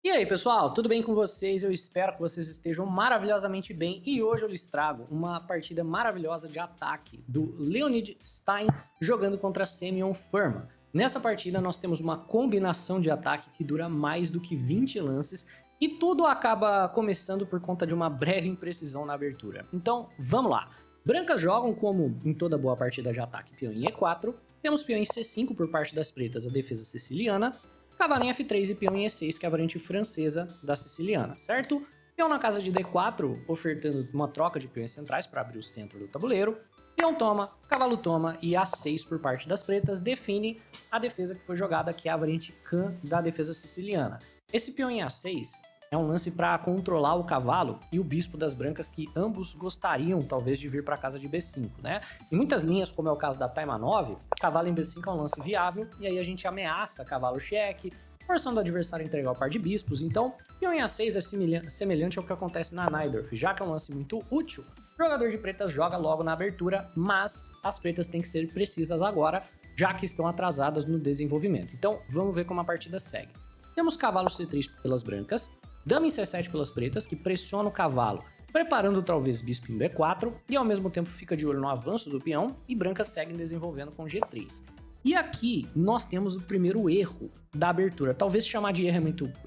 E aí, pessoal, tudo bem com vocês? Eu espero que vocês estejam maravilhosamente bem e hoje eu lhes trago uma partida maravilhosa de ataque do Leonid Stein jogando contra Semyon Furman. Nessa partida nós temos uma combinação de ataque que dura mais do que 20 lances e tudo acaba começando por conta de uma breve imprecisão na abertura. Então, vamos lá. Brancas jogam como em toda boa partida de ataque peão em E4, temos peão em C5 por parte das pretas, a defesa siciliana, cavalo em F3 e peão em E6, que é a variante francesa da siciliana, certo? Peão na casa de D4, ofertando uma troca de peões centrais para abrir o centro do tabuleiro. Peão toma, cavalo toma e A6 por parte das pretas define a defesa que foi jogada, que é a variante Can da defesa siciliana. Esse peão em A6 é um lance para controlar o cavalo e o bispo das brancas, que ambos gostariam talvez de vir para a casa de B5, né? Em muitas linhas, como é o caso da Taima 9, cavalo em B5 é um lance viável e aí a gente ameaça cavalo cheque, forçando o adversário a entregar o par de bispos. Então, peão em A6 é semelhante ao que acontece na Najdorf, já que é um lance muito útil. O jogador de pretas joga logo na abertura, mas as pretas têm que ser precisas agora, já que estão atrasadas no desenvolvimento. Então, vamos ver como a partida segue. Temos cavalo C3 pelas brancas, dama em C7 pelas pretas, que pressiona o cavalo, preparando talvez bispo em B4, e ao mesmo tempo fica de olho no avanço do peão, e brancas seguem desenvolvendo com G3. E aqui nós temos o primeiro erro da abertura. Talvez chamar de erro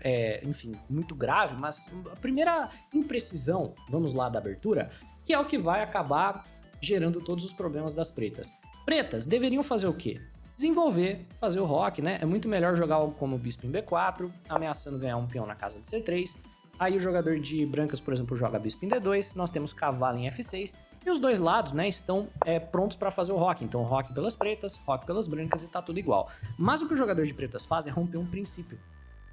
é muito, muito grave, mas a primeira imprecisão, vamos lá, da abertura, que é o que vai acabar gerando todos os problemas das pretas. Pretas deveriam fazer o quê? Desenvolver, fazer o roque, né? É muito melhor jogar algo como bispo em B4, ameaçando ganhar um peão na casa de C3. Aí o jogador de brancas, por exemplo, joga bispo em D2, nós temos cavalo em F6, e os dois lados, né, estão prontos para fazer o roque. Então, roque pelas pretas, roque pelas brancas e tá tudo igual. Mas o que o jogador de pretas faz é romper um princípio.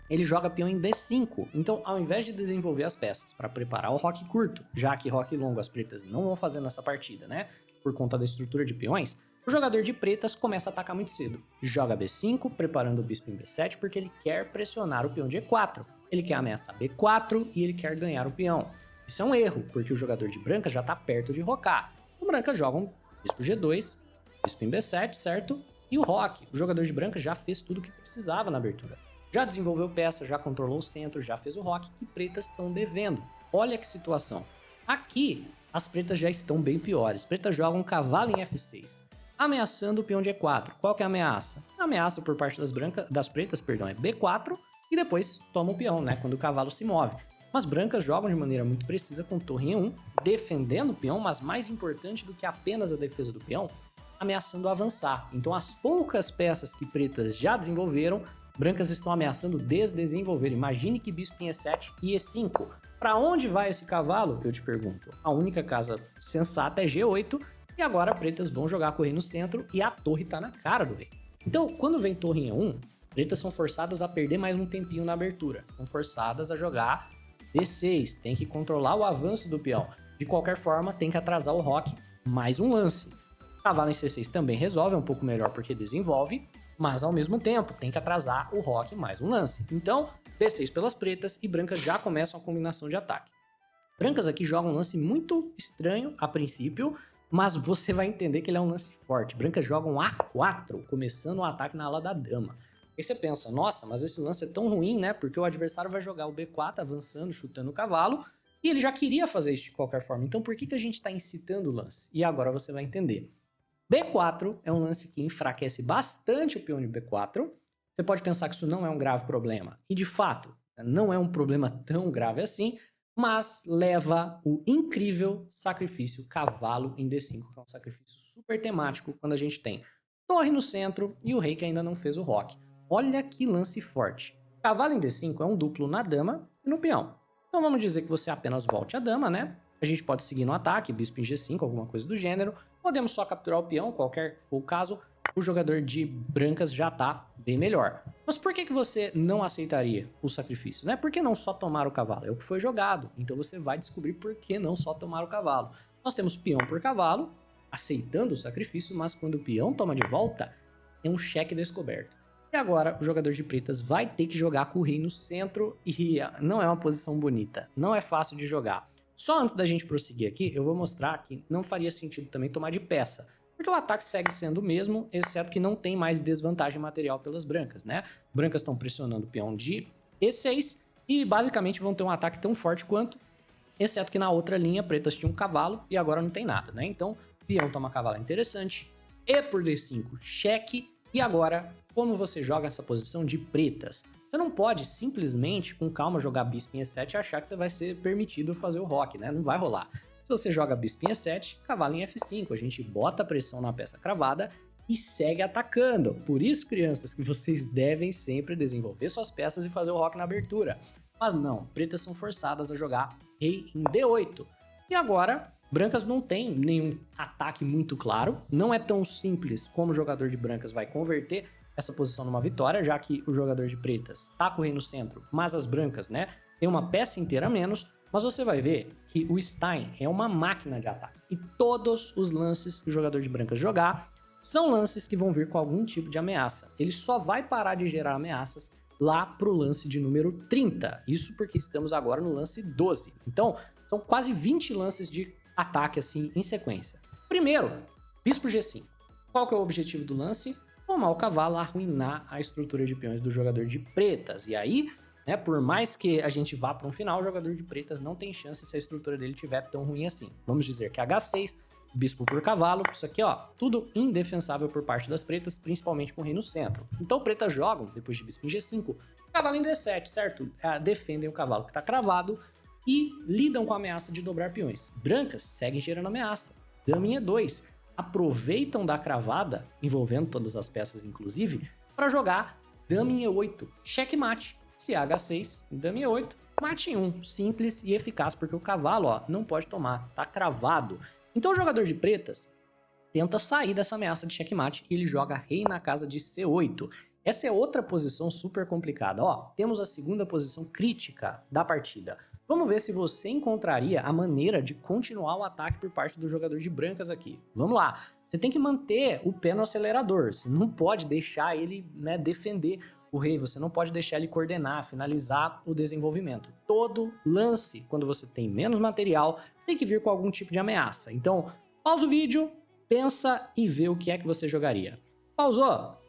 Ele joga peão em D5. Então, ao invés de desenvolver as peças para preparar o roque curto, já que roque longo as pretas não vão fazer nessa partida, né, por conta da estrutura de peões, o jogador de pretas começa a atacar muito cedo. Joga B5, preparando o bispo em B7, porque ele quer pressionar o peão de E4. Ele quer ameaçar B4 e ele quer ganhar o peão. Isso é um erro, porque o jogador de branca já está perto de rocar. O branca joga um bispo G2, bispo em B7, certo? E o roque. O jogador de branca já fez tudo o que precisava na abertura. Já desenvolveu peça, já controlou o centro, já fez o roque, e pretas estão devendo. Olha que situação. Aqui, as pretas já estão bem piores. Pretas jogam cavalo em F6, ameaçando o peão de E4. Qual que é a ameaça? A ameaça por parte das pretas, é B4, e depois toma o peão, né, quando o cavalo se move. Mas brancas jogam de maneira muito precisa com torre em E1, defendendo o peão, mas mais importante do que apenas a defesa do peão, ameaçando avançar. Então as poucas peças que pretas já desenvolveram, brancas estão ameaçando desdesenvolver. Imagine que bispo em E7 e E5. Para onde vai esse cavalo? Eu te pergunto. A única casa sensata é G8, e agora pretas vão jogar com o rei no centro e a torre tá na cara do rei. Então, quando vem torre em E1, pretas são forçadas a perder mais um tempinho na abertura. São forçadas a jogar D6, tem que controlar o avanço do peão. De qualquer forma, tem que atrasar o roque mais um lance. Cavalo em C6 também resolve, é um pouco melhor porque desenvolve, mas ao mesmo tempo tem que atrasar o roque mais um lance. Então, D6 pelas pretas e brancas já começam a combinação de ataque. Brancas aqui jogam um lance muito estranho a princípio, mas você vai entender que ele é um lance forte. Brancas jogam A4, começando o ataque na ala da dama. Aí você pensa, nossa, mas esse lance é tão ruim, né? Porque o adversário vai jogar o B4 avançando, chutando o cavalo, e ele já queria fazer isso de qualquer forma. Então por que a gente está incitando o lance? E agora você vai entender. B4 é um lance que enfraquece bastante o peão de B4. Você pode pensar que isso não é um grave problema. E de fato, não é um problema tão grave assim, mas leva o incrível sacrifício cavalo em D5, que é um sacrifício super temático quando a gente tem torre no centro e o rei que ainda não fez o roque. Olha que lance forte. Cavalo em D5 é um duplo na dama e no peão. Então vamos dizer que você apenas volte a dama, né? A gente pode seguir no ataque, bispo em G5, alguma coisa do gênero. Podemos só capturar o peão, qualquer que for o caso. O jogador de brancas já tá bem melhor. Mas por que você não aceitaria o sacrifício, né? Por que não só tomar o cavalo? É o que foi jogado. Então você vai descobrir por que não só tomar o cavalo. Nós temos peão por cavalo, aceitando o sacrifício, mas quando o peão toma de volta, é um cheque descoberto. E agora o jogador de pretas vai ter que jogar com o rei no centro e não é uma posição bonita, não é fácil de jogar. Só antes da gente prosseguir aqui, eu vou mostrar que não faria sentido também tomar de peça, porque o ataque segue sendo o mesmo, exceto que não tem mais desvantagem material pelas brancas, né? Brancas estão pressionando o peão de E6 e basicamente vão ter um ataque tão forte quanto, exceto que na outra linha pretas tinham um cavalo e agora não tem nada, né? Então, peão toma cavalo é interessante, e por D5, cheque, e agora, como você joga essa posição de pretas? Você não pode simplesmente, com calma, jogar bispo em E7 e achar que você vai ser permitido fazer o roque, né? Não vai rolar. Se você joga bispo em E7, cavalo em F5, a gente bota a pressão na peça cravada e segue atacando. Por isso, crianças, que vocês devem sempre desenvolver suas peças e fazer o roque na abertura. Mas não, pretas são forçadas a jogar rei em D8. E agora, brancas não tem nenhum ataque muito claro, não é tão simples como o jogador de brancas vai converter essa posição numa vitória, já que o jogador de pretas tá com o rei no centro, mas as brancas, né, tem uma peça inteira a menos, mas você vai ver que o Stein é uma máquina de ataque. E todos os lances que o jogador de brancas jogar são lances que vão vir com algum tipo de ameaça. Ele só vai parar de gerar ameaças lá pro lance de número 30. Isso porque estamos agora no lance 12. Então, são quase 20 lances de ataque assim em sequência. Primeiro, bispo G5. Qual que é o objetivo do lance? Tomar o cavalo, arruinar a estrutura de peões do jogador de pretas. E aí, né, por mais que a gente vá para um final, o jogador de pretas não tem chance se a estrutura dele estiver tão ruim assim. Vamos dizer que H6, bispo por cavalo, isso aqui, ó, tudo indefensável por parte das pretas, principalmente com o rei no centro. Então, pretas jogam, depois de bispo em G5, cavalo em D7, certo? Defendem o cavalo que está cravado e lidam com a ameaça de dobrar peões. Brancas seguem gerando ameaça. Dama em E2. Aproveitam da cravada, envolvendo todas as peças inclusive, para jogar dama em E8, checkmate. Se H6, dama em E8, mate em 1, simples e eficaz, porque o cavalo, ó, não pode tomar, tá cravado. Então o jogador de pretas tenta sair dessa ameaça de checkmate e ele joga rei na casa de C8. Essa é outra posição super complicada, ó, temos a segunda posição crítica da partida. Vamos ver se você encontraria a maneira de continuar o ataque por parte do jogador de brancas aqui. Vamos lá. Você tem que manter o pé no acelerador. Você não pode deixar ele, né, defender o rei. Você não pode deixar ele coordenar, finalizar o desenvolvimento. Todo lance, quando você tem menos material, tem que vir com algum tipo de ameaça. Então, pausa o vídeo, pensa e vê o que é que você jogaria. Pausou?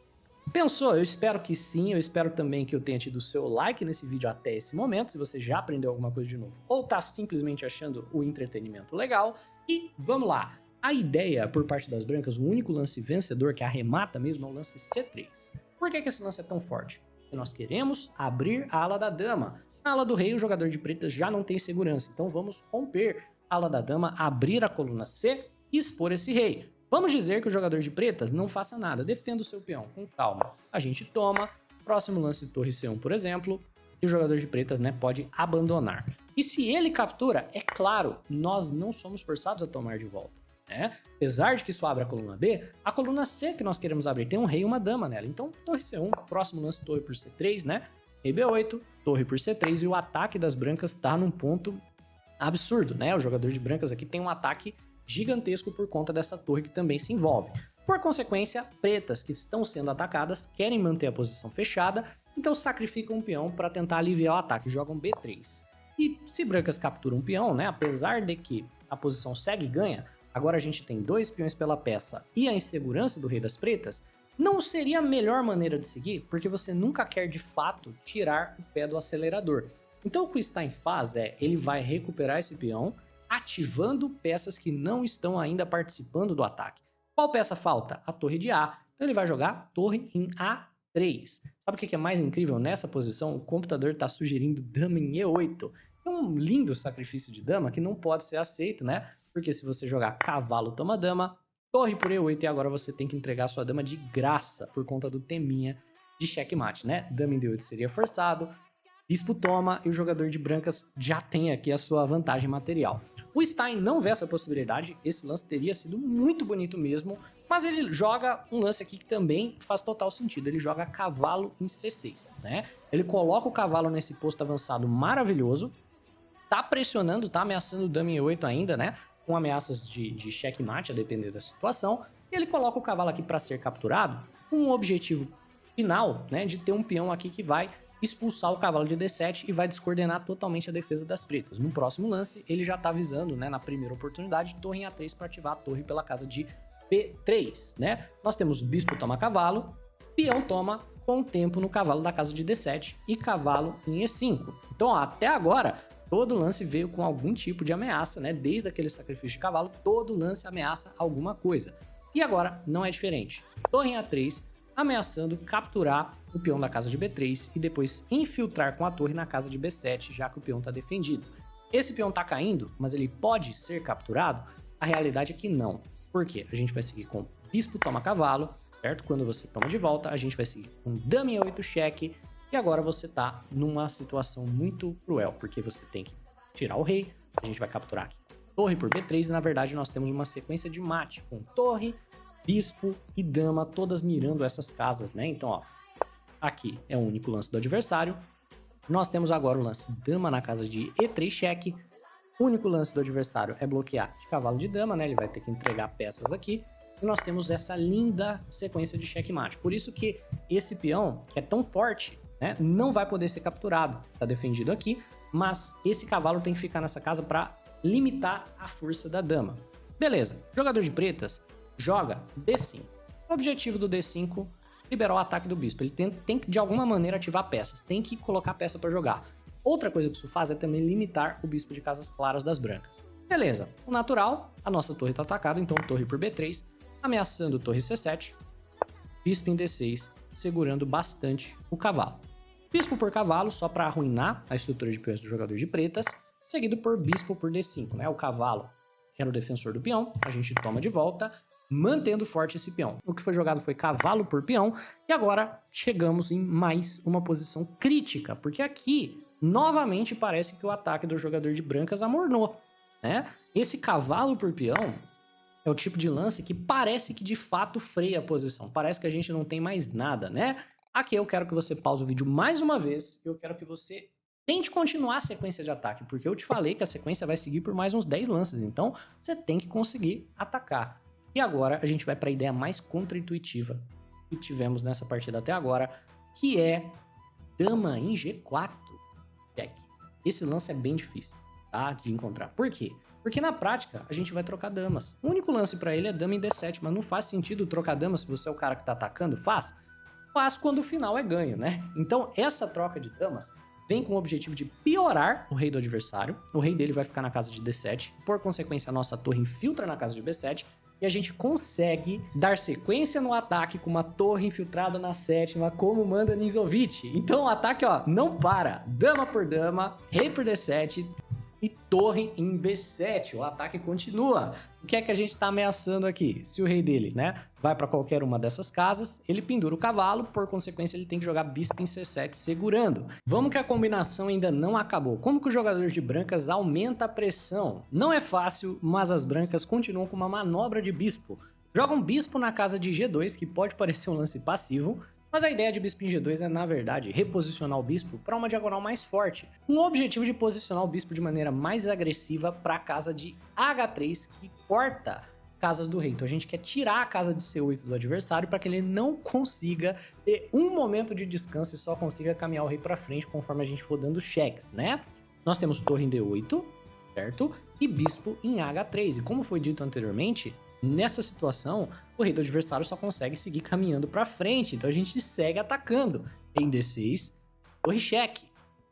Pensou? Eu espero que sim, eu espero também que eu tenha tido o seu like nesse vídeo até esse momento, se você já aprendeu alguma coisa de novo, ou tá simplesmente achando o entretenimento legal, e vamos lá! A ideia por parte das brancas, o único lance vencedor que arremata mesmo é o lance C3. Por que esse lance é tão forte? Porque nós queremos abrir a ala da dama. Na ala do rei, o jogador de pretas já não tem segurança, então vamos romper a ala da dama, abrir a coluna C e expor esse rei. Vamos dizer que o jogador de pretas não faça nada, defenda o seu peão, com calma. A gente toma, próximo lance torre C1, por exemplo, e o jogador de pretas, né, pode abandonar. E se ele captura, é claro, nós não somos forçados a tomar de volta, né? Apesar de que isso abre a coluna B, a coluna C que nós queremos abrir tem um rei e uma dama nela. Então, torre C1, próximo lance torre por C3, né? Rei B8, torre por C3, e o ataque das brancas tá num ponto absurdo, né? O jogador de brancas aqui tem um ataque gigantesco por conta dessa torre que também se envolve. Por consequência, pretas que estão sendo atacadas querem manter a posição fechada, então sacrificam um peão para tentar aliviar o ataque, jogam B3. E se brancas capturam um peão, né, apesar de que a posição segue e ganha, agora a gente tem 2 peões pela peça e a insegurança do rei das pretas, não seria a melhor maneira de seguir, porque você nunca quer de fato tirar o pé do acelerador. Então o que o Stein faz é, ele vai recuperar esse peão, ativando peças que não estão ainda participando do ataque. Qual peça falta? A torre de A. Então ele vai jogar torre em A3. Sabe o que é mais incrível nessa posição? O computador está sugerindo dama em E8. É um lindo sacrifício de dama que não pode ser aceito, né? Porque se você jogar cavalo toma dama, torre por E8 e agora você tem que entregar sua dama de graça por conta do teminha de checkmate, né? Dama em D8 seria forçado, bispo toma e o jogador de brancas já tem aqui a sua vantagem material. O Stein não vê essa possibilidade, esse lance teria sido muito bonito mesmo, mas ele joga um lance aqui que também faz total sentido, ele joga cavalo em C6, né? Ele coloca o cavalo nesse posto avançado maravilhoso, tá pressionando, tá ameaçando o dama em E8 ainda, né? Com ameaças de checkmate, a depender da situação, e ele coloca o cavalo aqui para ser capturado, com um objetivo final, né, de ter um peão aqui que vai expulsar o cavalo de D7 e vai descoordenar totalmente a defesa das pretas. No próximo lance, ele já tá avisando, né, na primeira oportunidade, torre em A3 para ativar a torre pela casa de B3, né? Nós temos bispo toma cavalo, peão toma, com o tempo no cavalo da casa de D7 e cavalo em E5. Então, ó, até agora, todo lance veio com algum tipo de ameaça, né? Desde aquele sacrifício de cavalo, todo lance ameaça alguma coisa. E agora não é diferente. Torre em A3, ameaçando capturar o peão da casa de B3 e depois infiltrar com a torre na casa de B7, já que o peão está defendido. Esse peão está caindo, mas ele pode ser capturado? A realidade é que não. Por quê? A gente vai seguir com bispo toma cavalo, certo? Quando você toma de volta, a gente vai seguir com dama em 8 cheque, e agora você tá numa situação muito cruel, porque você tem que tirar o rei, a gente vai capturar aqui torre por B3, e na verdade nós temos uma sequência de mate, com torre, bispo e dama, todas mirando essas casas, né? Então, ó, aqui é o único lance do adversário. Nós temos agora o lance dama na casa de E3 cheque. O único lance do adversário é bloquear de cavalo de dama, né? Ele vai ter que entregar peças aqui. E nós temos essa linda sequência de checkmate. Por isso que esse peão, que é tão forte, né, não vai poder ser capturado. Tá defendido aqui, mas esse cavalo tem que ficar nessa casa para limitar a força da dama. Beleza, jogador de pretas joga D5. O objetivo do D5 é liberar o ataque do bispo. Ele tem que, de alguma maneira, ativar peças. Tem que colocar peça para jogar. Outra coisa que isso faz é também limitar o bispo de casas claras das brancas. Beleza, o natural, a nossa torre está atacada, então torre por B3, ameaçando torre C7, bispo em D6, segurando bastante o cavalo. Bispo por cavalo, só para arruinar a estrutura de peões do jogador de pretas, seguido por bispo por D5, né? O cavalo era o defensor do peão, a gente toma de volta, mantendo forte esse peão. O que foi jogado foi cavalo por peão, e agora chegamos em mais uma posição crítica, porque aqui, novamente, parece que o ataque do jogador de brancas amornou, né? Esse cavalo por peão é o tipo de lance que parece que de fato freia a posição, parece que a gente não tem mais nada, né? Aqui eu quero que você pause o vídeo mais uma vez, e eu quero que você tente continuar a sequência de ataque, porque eu te falei que a sequência vai seguir por mais uns 10 lances, então você tem que conseguir atacar. E agora a gente vai para a ideia mais contra-intuitiva que tivemos nessa partida até agora, que é dama em G4. Esse lance é bem difícil, tá, de encontrar. Por quê? Porque na prática a gente vai trocar damas. O único lance para ele é dama em D7, mas não faz sentido trocar damas se você é o cara que tá atacando. Faz quando o final é ganho, né? Então essa troca de damas vem com o objetivo de piorar o rei do adversário. O rei dele vai ficar na casa de D7. Por consequência, a nossa torre infiltra na casa de B7. E a gente consegue dar sequência no ataque com uma torre infiltrada na sétima, como manda Nizovic. Então o ataque, ó, não para. Dama por dama, rei por D7 e torre em B7. O ataque continua. O que é que a gente tá ameaçando aqui? Se o rei dele, né, vai para qualquer uma dessas casas, ele pendura o cavalo, por consequência ele tem que jogar bispo em C7 segurando. Vamos que a combinação ainda não acabou. Como que o jogador de brancas aumenta a pressão? Não é fácil, mas as brancas continuam com uma manobra de bispo. Joga um bispo na casa de G2, que pode parecer um lance passivo, mas a ideia de bispo em G2 é, na verdade, reposicionar o bispo para uma diagonal mais forte, com o objetivo de posicionar o bispo de maneira mais agressiva para a casa de H3, que corta casas do rei. Então a gente quer tirar a casa de C8 do adversário para que ele não consiga ter um momento de descanso e só consiga caminhar o rei para frente conforme a gente for dando cheques, né? Nós temos torre em D8, certo? E bispo em H3. E como foi dito anteriormente, nessa situação, o rei do adversário só consegue seguir caminhando para frente, então a gente segue atacando. Em D6, torre cheque,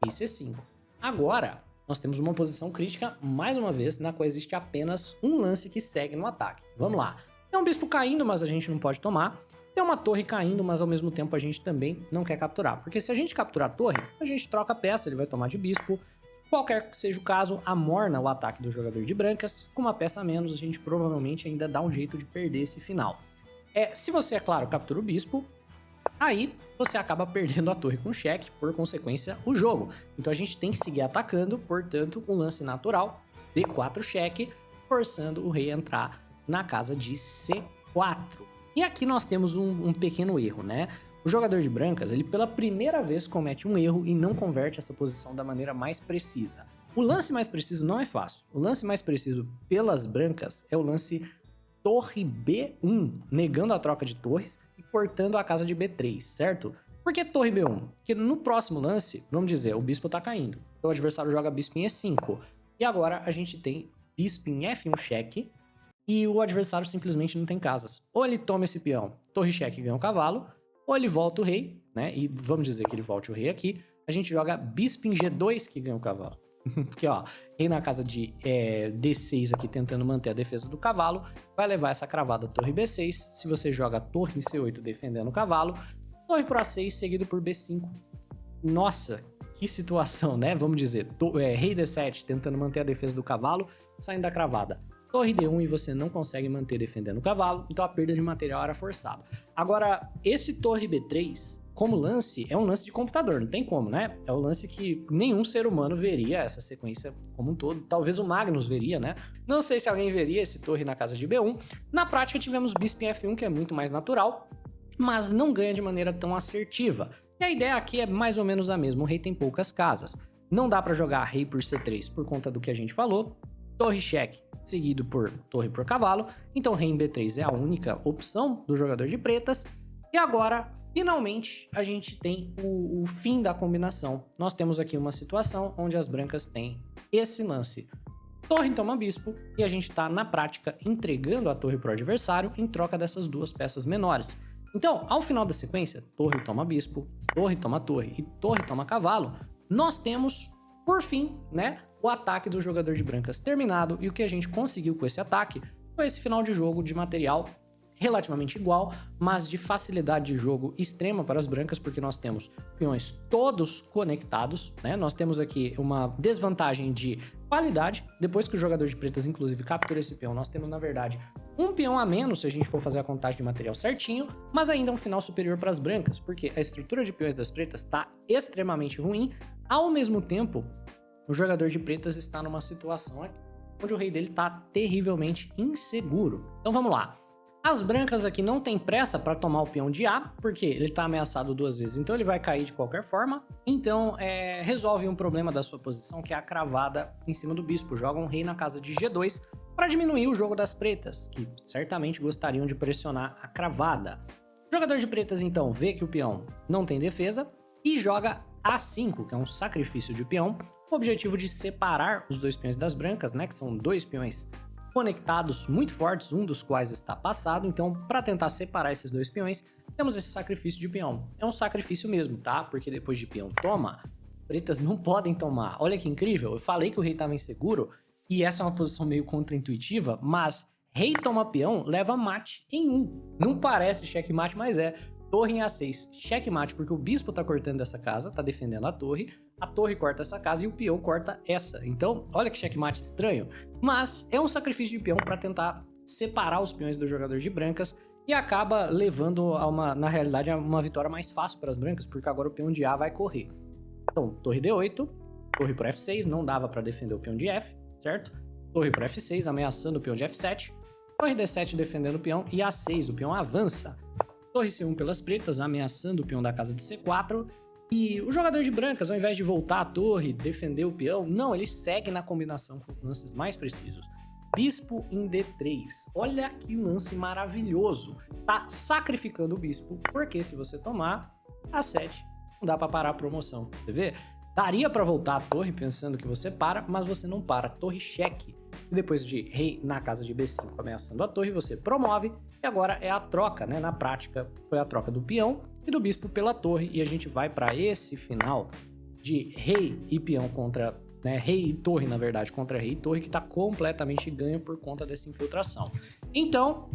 e C5. Agora, nós temos uma posição crítica, mais uma vez, na qual existe apenas um lance que segue no ataque. Vamos lá. Tem um bispo caindo, mas a gente não pode tomar. Tem uma torre caindo, mas ao mesmo tempo a gente também não quer capturar. Porque se a gente capturar a torre, a gente troca a peça, ele vai tomar de bispo. Qualquer que seja o caso, amorna o ataque do jogador de brancas. Com uma peça a menos, a gente provavelmente ainda dá um jeito de perder esse final. Se você, é claro, captura o bispo, aí você acaba perdendo a torre com cheque, por consequência, o jogo. Então a gente tem que seguir atacando, portanto, um lance natural, D4 cheque, forçando o rei a entrar na casa de C4. E aqui nós temos um pequeno erro, né? O jogador de brancas, ele pela primeira vez comete um erro e não converte essa posição da maneira mais precisa. O lance mais preciso não é fácil. O lance mais preciso pelas brancas é o lance torre B1, negando a troca de torres e cortando a casa de B3, certo? Por que torre B1? Porque no próximo lance, vamos dizer, o bispo tá caindo. Então o adversário joga bispo em E5. E agora a gente tem bispo em F1 cheque e o adversário simplesmente não tem casas. Ou ele toma esse peão, torre cheque e ganha o cavalo, ou ele volta o rei, né? E vamos dizer que ele volte o rei aqui. A gente joga bispo em G2 que ganha o cavalo. Porque, ó, rei na casa de D6 aqui tentando manter a defesa do cavalo, vai levar essa cravada torre B6. Se você joga torre em C8 defendendo o cavalo, torre por A6 seguido por B5. Nossa, que situação, né? Vamos dizer, rei D7 tentando manter a defesa do cavalo, saindo da cravada. Torre D1 e você não consegue manter defendendo o cavalo, então a perda de material era forçada. Agora, esse torre B3, como lance, é um lance de computador, não tem como, né? É um lance que nenhum ser humano veria essa sequência como um todo. Talvez o Magnus veria, né? Não sei se alguém veria esse torre na casa de B1. Na prática, tivemos bispo em F1, que é muito mais natural, mas não ganha de maneira tão assertiva. E a ideia aqui é mais ou menos a mesma, o rei tem poucas casas. Não dá para jogar rei por C3 por conta do que a gente falou. Torre cheque, seguido por torre por cavalo. Então rei em B3 é a única opção do jogador de pretas. E agora, finalmente, a gente tem o fim da combinação. Nós temos aqui uma situação onde as brancas têm esse lance. Torre toma bispo e a gente está, na prática, entregando a torre para o adversário em troca dessas duas peças menores. Então, ao final da sequência, torre toma bispo, torre toma torre e torre toma cavalo, nós temos, por fim, né, o ataque do jogador de brancas terminado. E o que a gente conseguiu com esse ataque foi esse final de jogo de material relativamente igual, mas de facilidade de jogo extrema para as brancas, porque nós temos peões todos conectados, né? Nós temos aqui uma desvantagem de qualidade. Depois que o jogador de pretas, inclusive, captura esse peão, nós temos, na verdade, um peão a menos se a gente for fazer a contagem de material certinho, mas ainda um final superior para as brancas, porque a estrutura de peões das pretas está extremamente ruim. Ao mesmo tempo, o jogador de pretas está numa situação aqui, onde o rei dele está terrivelmente inseguro. Então vamos lá. As brancas aqui não tem pressa para tomar o peão de A, porque ele está ameaçado duas vezes, então ele vai cair de qualquer forma. Então resolve um problema da sua posição, que é a cravada em cima do bispo. Joga um rei na casa de G2 para diminuir o jogo das pretas, que certamente gostariam de pressionar a cravada. O jogador de pretas então vê que o peão não tem defesa e joga A5, que é um sacrifício de peão, com o objetivo de separar os dois peões das brancas, né, que são dois peões conectados muito fortes, um dos quais está passado. Então, para tentar separar esses dois peões, temos esse sacrifício de peão. É um sacrifício mesmo, tá? Porque depois de peão toma, pretas não podem tomar. Olha que incrível, eu falei que o rei estava inseguro, e essa é uma posição meio contraintuitiva, mas rei toma peão leva mate em 1. Não parece checkmate, mas é. Torre em A6, checkmate, porque o bispo tá cortando essa casa, tá defendendo a torre corta essa casa e o peão corta essa. Então, olha que checkmate estranho, mas é um sacrifício de peão para tentar separar os peões do jogador de brancas e acaba levando na realidade, a uma vitória mais fácil para as brancas, porque agora o peão de A vai correr. Então, torre D8, torre por F6, não dava para defender o peão de F, certo? Torre por F6, ameaçando o peão de F7, torre D7 defendendo o peão e A6, o peão avança. Torre C1 pelas pretas, ameaçando o peão da casa de C4. E o jogador de brancas, ao invés de voltar à torre, defender o peão, não, ele segue na combinação com os lances mais precisos. Bispo em D3. Olha que lance maravilhoso. Tá sacrificando o bispo, porque se você tomar A7, não dá para parar a promoção. Você vê? Daria para voltar à torre pensando que você para, mas você não para. Torre cheque. E depois de rei na casa de B5 ameaçando a torre, você promove. E agora é a troca, né? Na prática, foi a troca do peão e do bispo pela torre. E a gente vai para esse final de rei e peão contra... né, rei e torre, na verdade, contra rei e torre, que está completamente ganho por conta dessa infiltração. Então,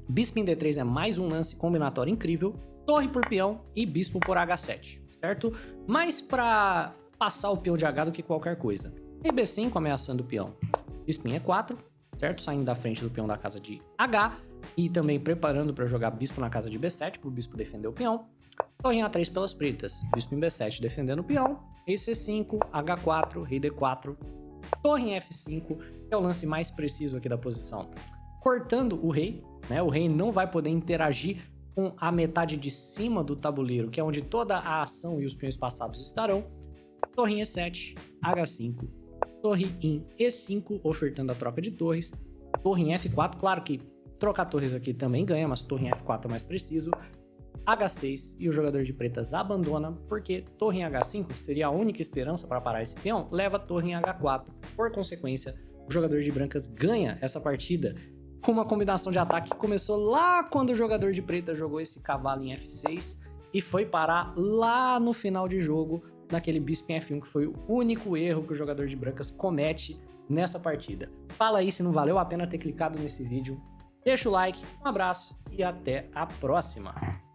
bispo em D3 é mais um lance combinatório incrível. Torre por peão e bispo por H7, certo? Mais para passar o peão de H do que qualquer coisa. Rei B5 ameaçando o peão. Bispo em E4, certo? Saindo da frente do peão da casa de H e também preparando para jogar bispo na casa de B7, para o bispo defender o peão. Torre em A3 pelas pretas, bispo em B7 defendendo o peão. Rei C5, H4, rei D4, torre em F5, que é o lance mais preciso aqui da posição. Cortando o rei, né? O rei não vai poder interagir com a metade de cima do tabuleiro, que é onde toda a ação e os peões passados estarão. Torre em E7, H5, torre em E5, ofertando a troca de torres. Torre em F4, claro que trocar torres aqui também ganha, mas torre em F4 é mais preciso. H6 e o jogador de pretas abandona, porque torre em H5 seria a única esperança para parar esse peão, leva torre em H4. Por consequência, o jogador de brancas ganha essa partida com uma combinação de ataque que começou lá quando o jogador de preta jogou esse cavalo em F6 e foi parar lá no final de jogo, naquele Bisping F1, que foi o único erro que o jogador de brancas comete nessa partida. Fala aí se não valeu a pena ter clicado nesse vídeo. Deixa o like, um abraço e até a próxima!